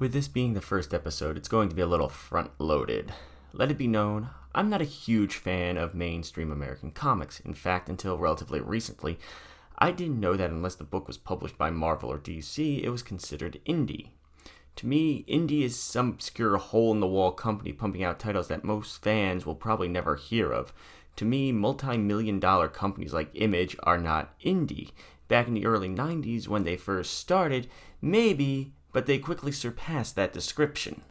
With this being the first episode, it's going to be a little front-loaded. Let it be known, I'm not a huge fan of mainstream American comics. In fact, until relatively recently, I didn't know that unless the book was published by Marvel or DC, it was considered indie. To me, indie is some obscure hole-in-the-wall company pumping out titles that most fans will probably never hear of. To me, multi-million-dollar companies like Image are not indie. Back in the early 90s, when they first started, maybe, but they quickly surpassed that description.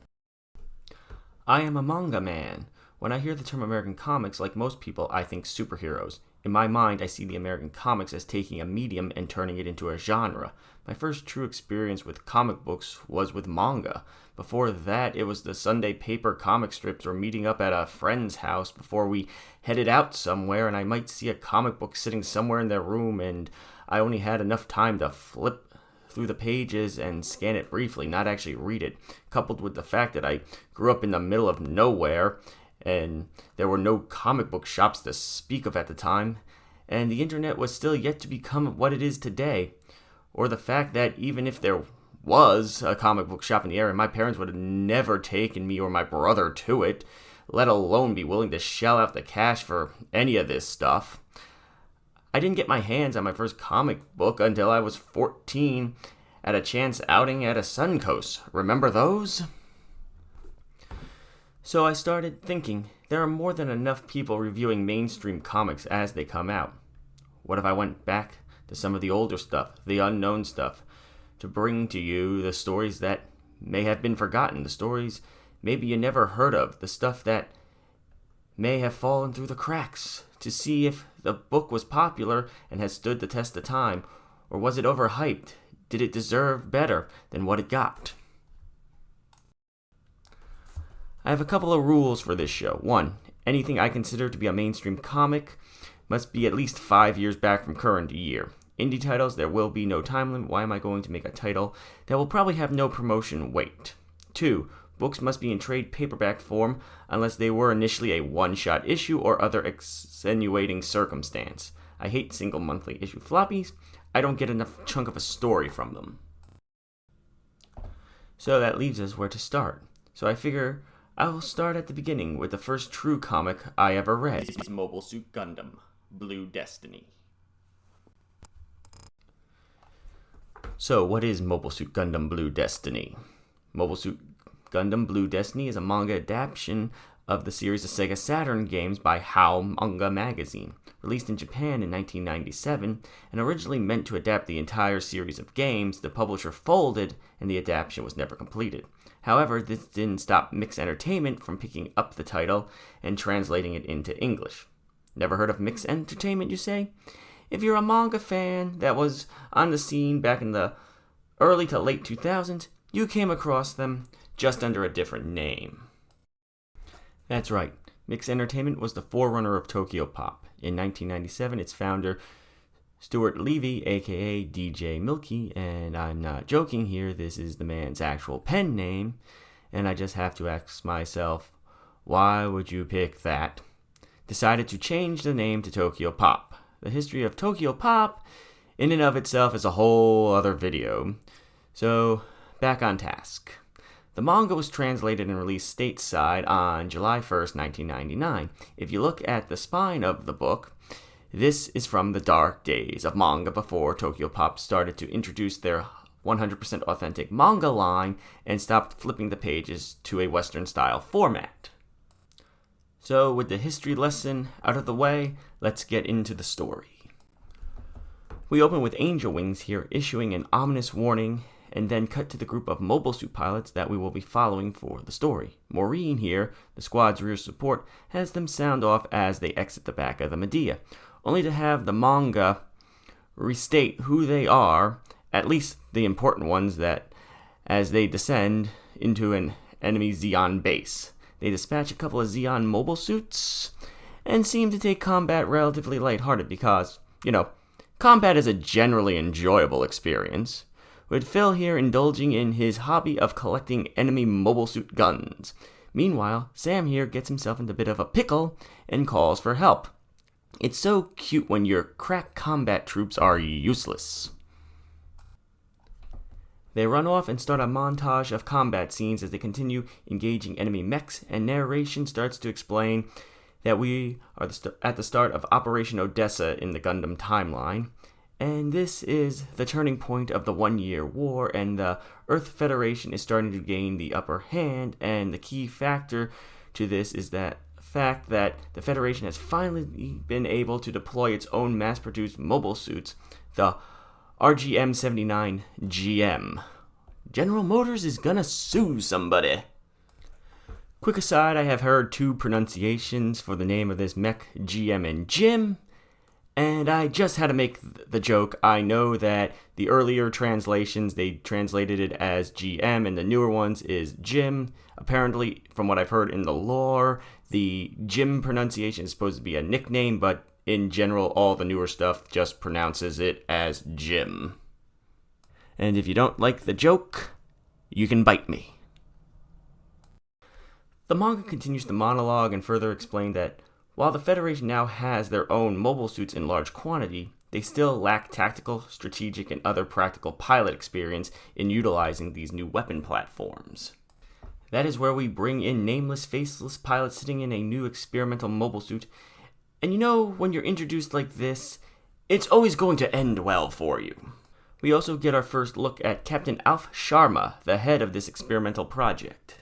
I am a manga man. When I hear the term American comics, like most people, I think superheroes. In my mind, I see the American comics as taking a medium and turning it into a genre. My first true experience with comic books was with manga. Before that, it was the Sunday paper comic strips or meeting up at a friend's house before we headed out somewhere, and I might see a comic book sitting somewhere in their room, and I only had enough time to flip through the pages and scan it briefly, not actually read it, coupled with the fact that I grew up in the middle of nowhere, and there were no comic book shops to speak of at the time, and the internet was still yet to become what it is today, or the fact that even if there was a comic book shop in the area, my parents would have never taken me or my brother to it, let alone be willing to shell out the cash for any of this stuff. I didn't get my hands on my first comic book until I was 14 at a chance outing at a Suncoast. Remember those? So I started thinking, there are more than enough people reviewing mainstream comics as they come out. What if I went back to some of the older stuff, the unknown stuff, to bring to you the stories that may have been forgotten, the stories maybe you never heard of, the stuff that may have fallen through the cracks, to see if the book was popular and has stood the test of time, or was it overhyped? Did it deserve better than what it got? I have a couple of rules for this show. 1. Anything I consider to be a mainstream comic must be at least 5 years back from current year. Indie titles, there will be no time limit. Why am I going to make a title that will probably have no promotion weight? 2. Books must be in trade paperback form unless they were initially a one-shot issue or other extenuating circumstance. I hate single monthly issue floppies. I don't get enough chunk of a story from them. So that leaves us where to start. So I figure I will start at the beginning with the first true comic I ever read. This is Mobile Suit Gundam, Blue Destiny. So what is Mobile Suit Gundam Blue Destiny? Mobile Suit Gundam Blue Destiny is a manga adaptation of the series of Sega Saturn games by How Manga Magazine. Released in Japan in 1997 and originally meant to adapt the entire series of games, the publisher folded and the adaptation was never completed. However, this didn't stop Mix Entertainment from picking up the title and translating it into English. Never heard of Mix Entertainment, you say? If you're a manga fan that was on the scene back in the early to late 2000s, you came across them just under a different name. That's right, Mix Entertainment was the forerunner of Tokyo Pop. In 1997, its founder, Stuart Levy, aka DJ Milky, and I'm not joking here, this is the man's actual pen name, and I just have to ask myself, why would you pick that? Decided to change the name to Tokyo Pop. The history of Tokyo Pop, in and of itself, is a whole other video. So, back on task. The manga was translated and released stateside on July 1st, 1999. If you look at the spine of the book, this is from the dark days of manga before Tokyo Pop started to introduce their 100% authentic manga line and stopped flipping the pages to a Western-style format. So, with the history lesson out of the way, let's get into the story. We open with Angel Wings here issuing an ominous warning, and then cut to the group of mobile suit pilots that we will be following for the story. Maureen here, the squad's rear support, has them sound off as they exit the back of the Medea, only to have the manga restate who they are, at least the important ones, that as they descend into an enemy Zeon base. They dispatch a couple of Zeon mobile suits and seem to take combat relatively lighthearted because, combat is a generally enjoyable experience, with Phil here indulging in his hobby of collecting enemy mobile suit guns. Meanwhile, Sam here gets himself into a bit of a pickle and calls for help. It's so cute when your crack combat troops are useless. They run off and start a montage of combat scenes as they continue engaging enemy mechs, and narration starts to explain that we are at the start of Operation Odessa in the Gundam timeline, and this is the turning point of the 1-year war, and the Earth Federation is starting to gain the upper hand, and the key factor to this is that fact that the Federation has finally been able to deploy its own mass-produced mobile suits, the RGM-79 GM. General Motors is gonna sue somebody. Quick aside, I have heard 2 pronunciations for the name of this mech, GM and Jim, and I just had to make the joke. I know that the earlier translations, they translated it as GM, and the newer ones is Jim. Apparently, from what I've heard in the lore, the Jim pronunciation is supposed to be a nickname, but in general, all the newer stuff just pronounces it as Jim. And if you don't like the joke, you can bite me. The manga continues the monologue and further explain that while the Federation now has their own mobile suits in large quantity, they still lack tactical, strategic, and other practical pilot experience in utilizing these new weapon platforms. That is where we bring in nameless, faceless pilots sitting in a new experimental mobile suit. And you know, when you're introduced like this, it's always going to end well for you. We also get our first look at Captain Alf Sharma, the head of this experimental project.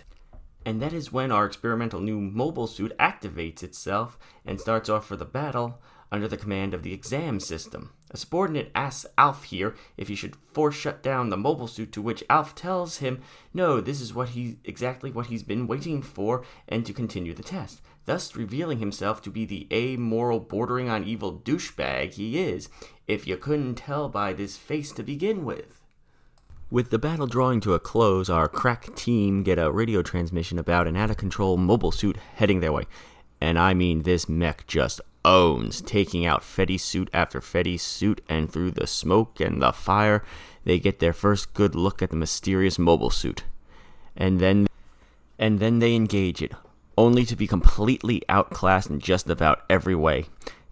And that is when our experimental new mobile suit activates itself and starts off for the battle under the command of the exam system. A subordinate asks Alf here if he should force shut down the mobile suit, to which Alf tells him no, this is exactly what he's been waiting for, and to continue the test, thus revealing himself to be the amoral, bordering on evil douchebag he is, if you couldn't tell by this face to begin with. With the battle drawing to a close, our crack team get a radio transmission about an out-of-control mobile suit heading their way. And I mean, this mech just owns, taking out Fetty suit after Fetty suit, and through the smoke and the fire, they get their first good look at the mysterious mobile suit. And then they engage it, only to be completely outclassed in just about every way.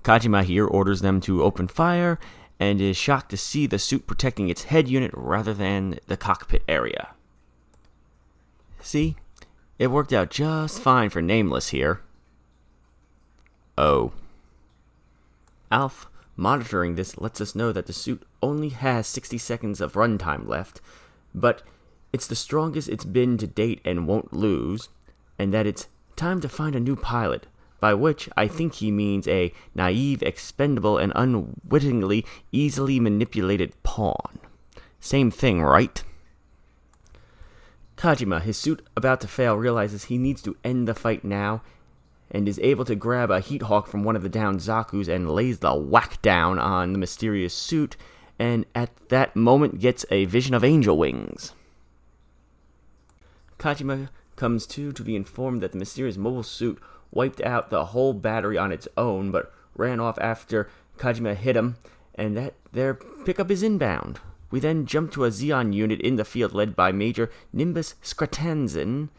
Kajima here orders them to open fire, and is shocked to see the suit protecting its head unit rather than the cockpit area. See? It worked out just fine for Nameless here. Oh. Alf, monitoring this, lets us know that the suit only has 60 seconds of runtime left, but it's the strongest it's been to date and won't lose, and that it's time to find a new pilot, by which I think he means a naive, expendable, and unwittingly easily manipulated pawn. Same thing, right? Kajima, his suit about to fail, realizes he needs to end the fight now, and is able to grab a heat hawk from one of the downed Zakus and lays the whack down on the mysterious suit, and at that moment gets a vision of angel wings. Kajima comes to be informed that the mysterious mobile suit wiped out the whole battery on its own, but ran off after Kajima hit him, and that their pickup is inbound. We then jump to a Xeon unit in the field led by Major Nimbus Skratanzin,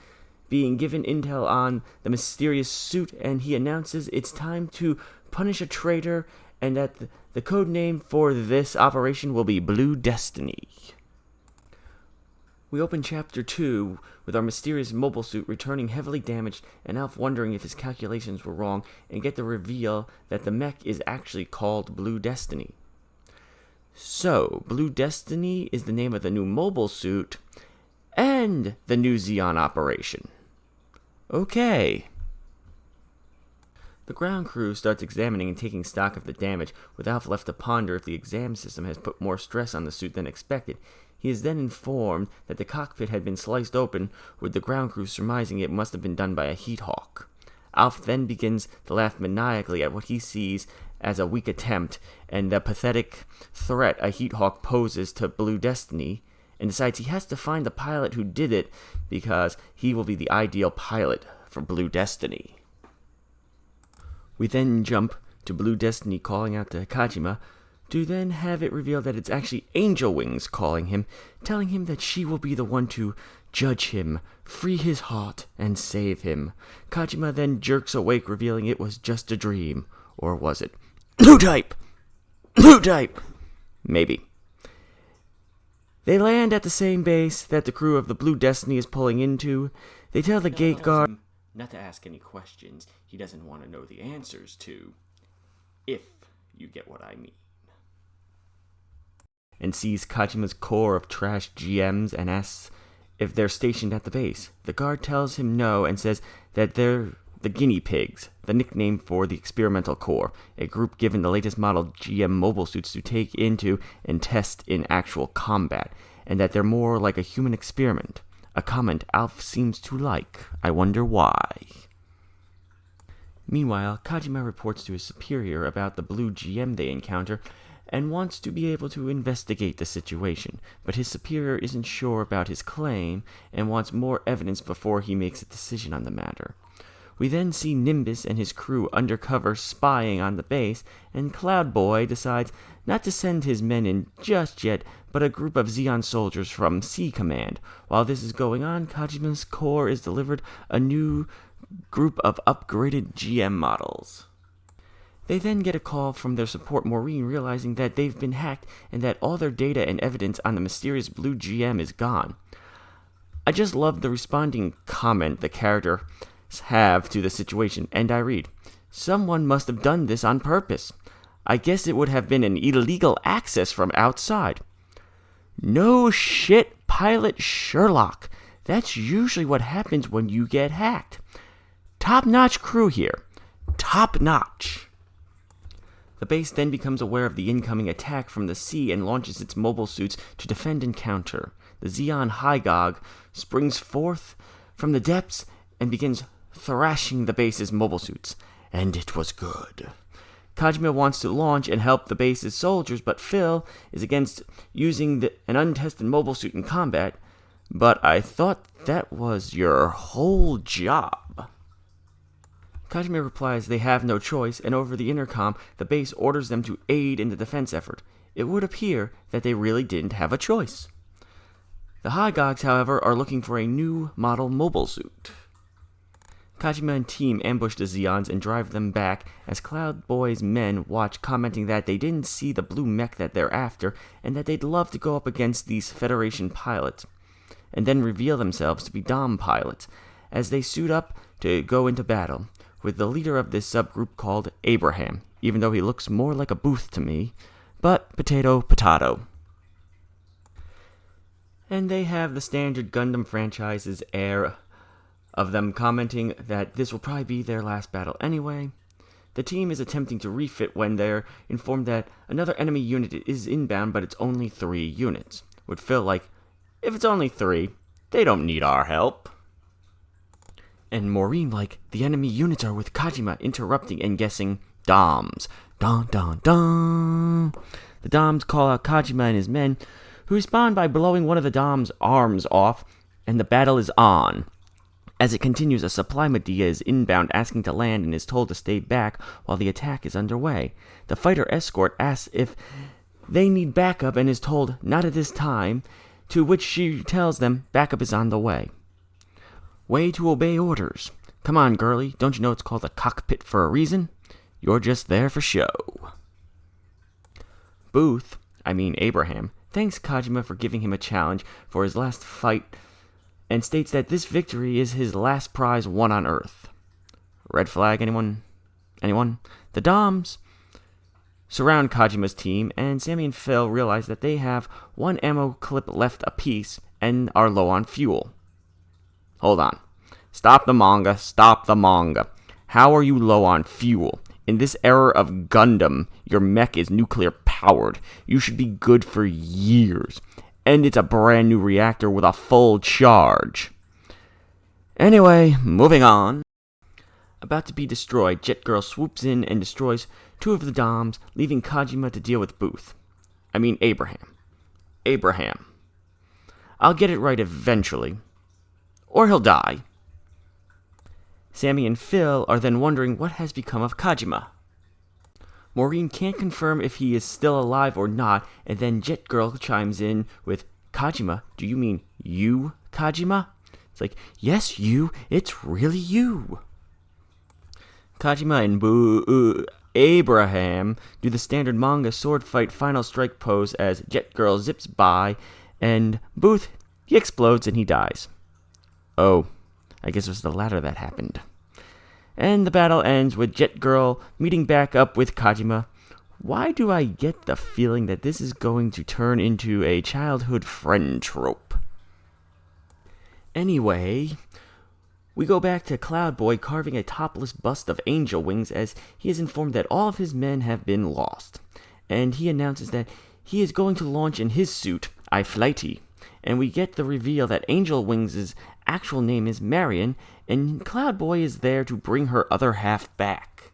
being given intel on the mysterious suit, and he announces it's time to punish a traitor, and that the code name for this operation will be Blue Destiny. We open Chapter 2 with our mysterious mobile suit returning heavily damaged, and Alf wondering if his calculations were wrong, and get the reveal that the mech is actually called Blue Destiny. So, Blue Destiny is the name of the new mobile suit, and the new Xeon operation. Okay. The ground crew starts examining and taking stock of the damage, with Alf left to ponder if the exam system has put more stress on the suit than expected. He is then informed that the cockpit had been sliced open, with the ground crew surmising it must have been done by a heat hawk. Alf then begins to laugh maniacally at what he sees as a weak attempt and the pathetic threat a heat hawk poses to Blue Destiny, and decides he has to find the pilot who did it because he will be the ideal pilot for Blue Destiny. We then jump to Blue Destiny calling out to Kajima, to then have it revealed that it's actually Angel Wings calling him, telling him that she will be the one to judge him, free his heart, and save him. Kajima then jerks awake, revealing it was just a dream. Or was it? Blue type! Blue type! Maybe. They land at the same base that the crew of the Blue Destiny is pulling into. They tell the gate guard not to ask any questions he doesn't want to know the answers to, if you get what I mean. And sees Kajima's core of trash GMs and asks if they're stationed at the base. The guard tells him no and says that they're the guinea pigs, the nickname for the experimental core, a group given the latest model GM mobile suits to take into and test in actual combat, and that they're more like a human experiment, a comment Alf seems to like. I wonder why. Meanwhile, Kajima reports to his superior about the blue GM they encounter, and wants to be able to investigate the situation, but his superior isn't sure about his claim, and wants more evidence before he makes a decision on the matter. We then see Nimbus and his crew undercover spying on the base, and Cloud Boy decides not to send his men in just yet, but a group of Xeon soldiers from C Command. While this is going on, Kajima's core is delivered a new group of upgraded GM models. They then get a call from their support Maureen, realizing that they've been hacked and that all their data and evidence on the mysterious blue GM is gone. I just love the responding comment the character have to the situation, and I read, "Someone must have done this on purpose. I guess it would have been an illegal access from outside." No shit, Pilot Sherlock. That's usually what happens when you get hacked. Top-notch crew here. Top-notch. The base then becomes aware of the incoming attack from the sea and launches its mobile suits to defend and counter. The Xeon Hygog springs forth from the depths and begins thrashing the base's mobile suits, and it was good. Kajima wants to launch and help the base's soldiers, but Phil is against using an untested mobile suit in combat. But I thought that was your whole job. Kajima replies they have no choice, and over the intercom, the base orders them to aid in the defense effort. It would appear that they really didn't have a choice. The Hygogs, however, are looking for a new model mobile suit. Kajima and team ambush the Xeons and drive them back as Cloud Boy's men watch, commenting that they didn't see the blue mech that they're after and that they'd love to go up against these Federation pilots, and then reveal themselves to be Dom pilots as they suit up to go into battle, with the leader of this subgroup called Abraham, even though he looks more like a Booth to me, but potato, potato. And they have the standard Gundam franchise's air of them commenting that this will probably be their last battle anyway. The team is attempting to refit when they're informed that another enemy unit is inbound, but it's only 3 units. Would feel like, if it's only 3, they don't need our help. And Maureen like, the enemy units are with Kajima, interrupting and guessing Doms. Dun dun dun. The Doms call out Kajima and his men, who respond by blowing one of the Doms' arms off, and the battle is on. As it continues, a supply Medea is inbound, asking to land, and is told to stay back while the attack is underway. The fighter escort asks if they need backup and is told not at this time, to which she tells them backup is on the way. Way to obey orders. Come on, girlie, don't you know it's called a cockpit for a reason? You're just there for show. Abraham, thanks Kajima for giving him a challenge for his last fight, and states that this victory is his last prize won on Earth. Red flag, anyone? Anyone? The Doms surround Kajima's team, and Sammy and Phil realize that they have 1 ammo clip left apiece and are low on fuel. Hold on. Stop the manga. How are you low on fuel? In this era of Gundam, your mech is nuclear powered. You should be good for years. And it's a brand new reactor with a full charge. Anyway, moving on. About to be destroyed, Jet Girl swoops in and destroys 2 of the Doms, leaving Kajima to deal with Abraham. I'll get it right eventually. Or he'll die. Sammy and Phil are then wondering what has become of Kajima. Maureen can't confirm if he is still alive or not, and then Jet Girl chimes in with, Kajima, do you mean you, Kajima? It's like, yes, you, it's really you. Kajima and Abraham do the standard manga sword fight final strike pose as Jet Girl zips by and Booth, he explodes and he dies. Oh, I guess it was the latter that happened. And the battle ends with Jet Girl meeting back up with Kajima. Why do I get the feeling that this is going to turn into a childhood friend trope? Anyway, we go back to Cloud Boy carving a topless bust of Angel Wings as he is informed that all of his men have been lost. And he announces that he is going to launch in his suit, iFlighty. And we get the reveal that Angel Wings' actual name is Marion, and Cloud Boy is there to bring her other half back.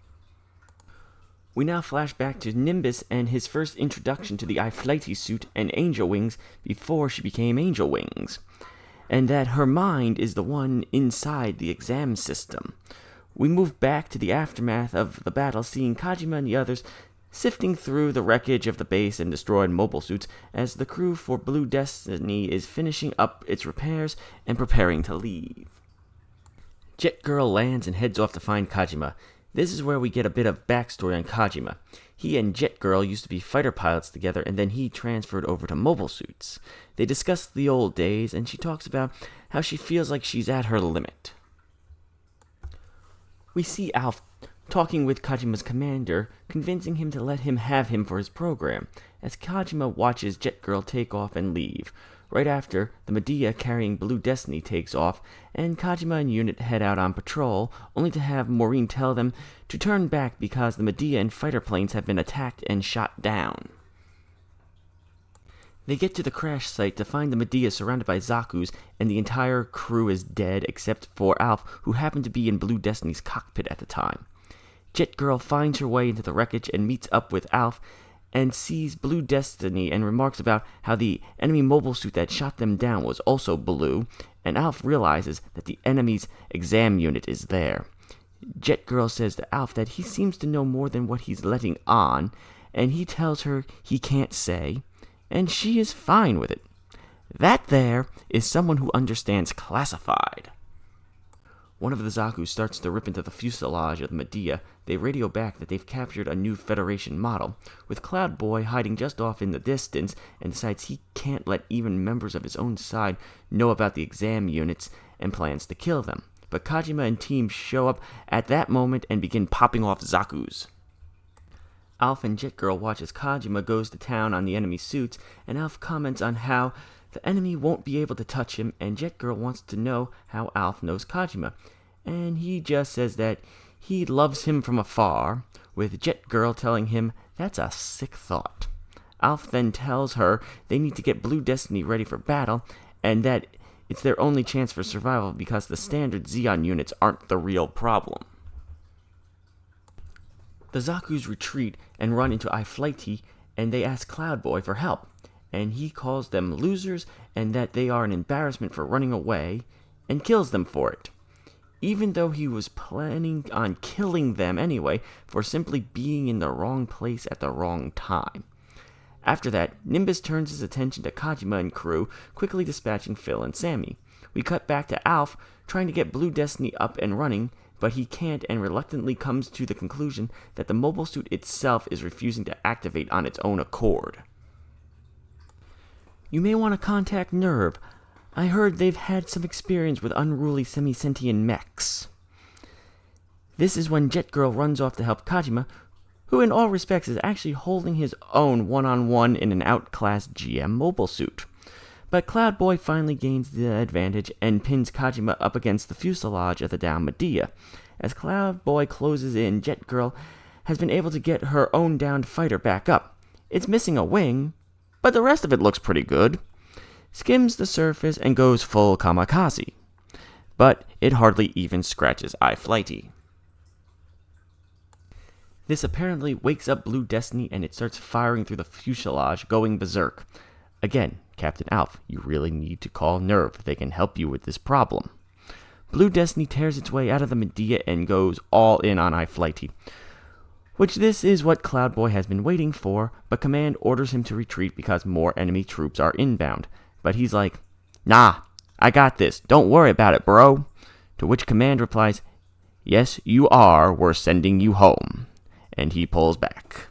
We now flash back to Nimbus and his first introduction to the iFlighty suit and Angel Wings before she became Angel Wings, and that her mind is the one inside the exam system. We move back to the aftermath of the battle, seeing Kajima and the others sifting through the wreckage of the base and destroyed mobile suits as the crew for Blue Destiny is finishing up its repairs and preparing to leave. Jet Girl lands and heads off to find Kajima. This is where we get a bit of backstory on Kajima. He and Jet Girl used to be fighter pilots together, and then he transferred over to mobile suits. They discuss the old days, and she talks about how she feels like she's at her limit. We see Alf talking with Kajima's commander, convincing him to let him have him for his program, as Kajima watches Jet Girl take off and leave. Right after, the Medea carrying Blue Destiny takes off, and Kajima and Unit head out on patrol, only to have Maureen tell them to turn back because the Medea and fighter planes have been attacked and shot down. They get to the crash site to find the Medea surrounded by Zaku's, and the entire crew is dead except for Alf, who happened to be in Blue Destiny's cockpit at the time. Jet Girl finds her way into the wreckage and meets up with Alf, and sees Blue Destiny and remarks about how the enemy mobile suit that shot them down was also blue, and Alf realizes that the enemy's exam unit is there. Jet Girl says to Alf that he seems to know more than what he's letting on, and he tells her he can't say, and she is fine with it. That there is someone who understands classified. One of the Zaku starts to rip into the fuselage of the Medea. They radio back that they've captured a new Federation model, with Cloud Boy hiding just off in the distance, and decides he can't let even members of his own side know about the exam units and plans to kill them. But Kajima and team show up at that moment and begin popping off Zakus. Alf and Jet Girl watch as Kajima goes to town on the enemy suits, and Alf comments on how the enemy won't be able to touch him, and Jet Girl wants to know how Alf knows Kajima, and he just says that he loves him from afar, with Jet Girl telling him that's a sick thought. Alf then tells her they need to get Blue Destiny ready for battle, and that it's their only chance for survival because the standard Xeon units aren't the real problem. The Zaku's retreat and run into iFlighty, and they ask Cloud Boy for help, and he calls them losers and that they are an embarrassment for running away, and kills them for it, even though he was planning on killing them anyway for simply being in the wrong place at the wrong time. After that, Nimbus turns his attention to Kajima and crew, quickly dispatching Phil and Sammy. We cut back to Alf, trying to get Blue Destiny up and running, but he can't and reluctantly comes to the conclusion that the mobile suit itself is refusing to activate on its own accord. You may want to contact NERV. I heard they've had some experience with unruly semi-sentient mechs. This is when Jet Girl runs off to help Kajima, who in all respects is actually holding his own one-on-one in an outclassed GM mobile suit. But Cloud Boy finally gains the advantage and pins Kajima up against the fuselage of the downed Medea. As Cloud Boy closes in, Jet Girl has been able to get her own downed fighter back up. It's missing a wing, but the rest of it looks pretty good. Skims the surface and goes full kamikaze. But it hardly even scratches iFlighty. This apparently wakes up Blue Destiny and it starts firing through the fuselage, going berserk. Again, Captain Alf, you really need to call NERV. They can help you with this problem. Blue Destiny tears its way out of the Medea and goes all in on iFlighty, which this is what Cloud Boy has been waiting for, but Command orders him to retreat because more enemy troops are inbound. But he's like, "Nah, I got this. Don't worry about it, bro." To which Command replies, "Yes, you are. We're sending you home." And he pulls back.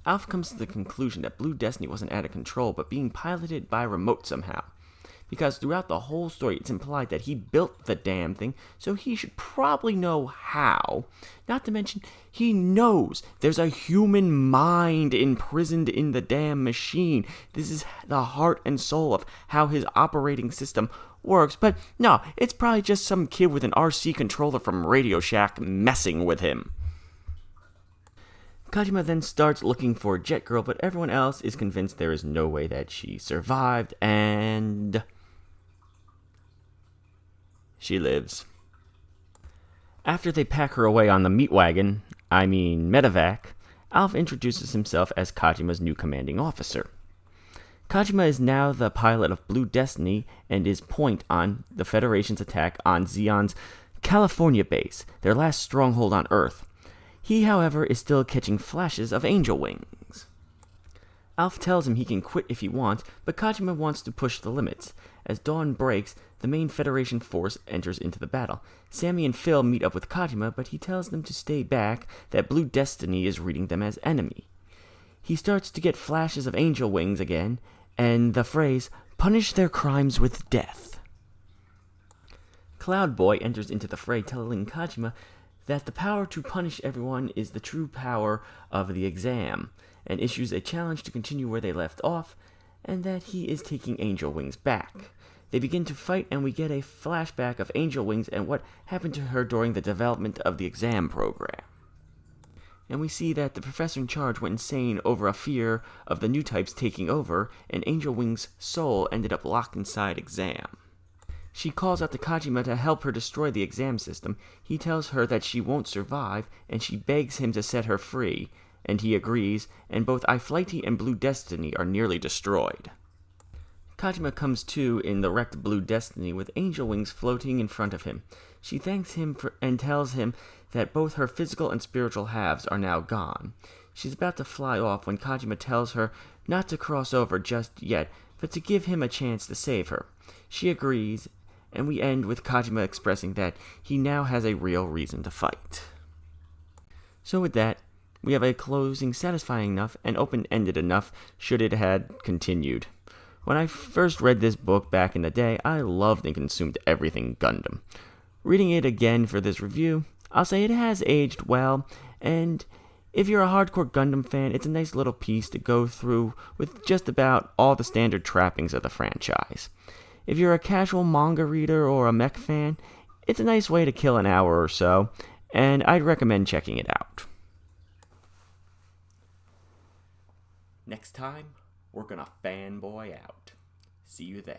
Alf comes to the conclusion that Blue Destiny wasn't out of control, but being piloted by a remote somehow. Because throughout the whole story, it's implied that he built the damn thing, so he should probably know how. Not to mention, he knows there's a human mind imprisoned in the damn machine. This is the heart and soul of how his operating system works. But no, it's probably just some kid with an RC controller from Radio Shack messing with him. Kajima then starts looking for Jet Girl, but everyone else is convinced there is no way that she survived, and she lives. After they pack her away on the medevac, Alf introduces himself as Kajima's new commanding officer. Kajima is now the pilot of Blue Destiny and is point on the Federation's attack on Zeon's California base, their last stronghold on Earth. He, however, is still catching flashes of angel wings. Alf tells him he can quit if he wants, but Kajima wants to push the limits. As dawn breaks, the main Federation force enters into the battle. Sammy and Phil meet up with Kajima, but he tells them to stay back, that Blue Destiny is reading them as enemy. He starts to get flashes of angel wings again, and the phrase, "punish their crimes with death." Cloud Boy enters into the fray, telling Kajima that the power to punish everyone is the true power of the exam, and issues a challenge to continue where they left off, and that he is taking Angel Wings back. They begin to fight, and we get a flashback of Angel Wings and what happened to her during the development of the exam program. And we see that the professor in charge went insane over a fear of the new types taking over, and Angel Wings' soul ended up locked inside exam. She calls out to Kajima to help her destroy the exam system. He tells her that she won't survive, and she begs him to set her free, and he agrees, and both iFlighty and Blue Destiny are nearly destroyed. Kajima comes to in the wrecked Blue Destiny with Angel Wings floating in front of him. She thanks him and tells him that both her physical and spiritual halves are now gone. She's about to fly off when Kajima tells her not to cross over just yet, but to give him a chance to save her. She agrees, and we end with Kajima expressing that he now has a real reason to fight. So with that, we have a closing satisfying enough and open-ended enough should it had continued. When I first read this book back in the day, I loved and consumed everything Gundam. Reading it again for this review, I'll say it has aged well, and if you're a hardcore Gundam fan, it's a nice little piece to go through with just about all the standard trappings of the franchise. If you're a casual manga reader or a mech fan, it's a nice way to kill an hour or so, and I'd recommend checking it out. Next time, we're gonna fanboy out. See you then.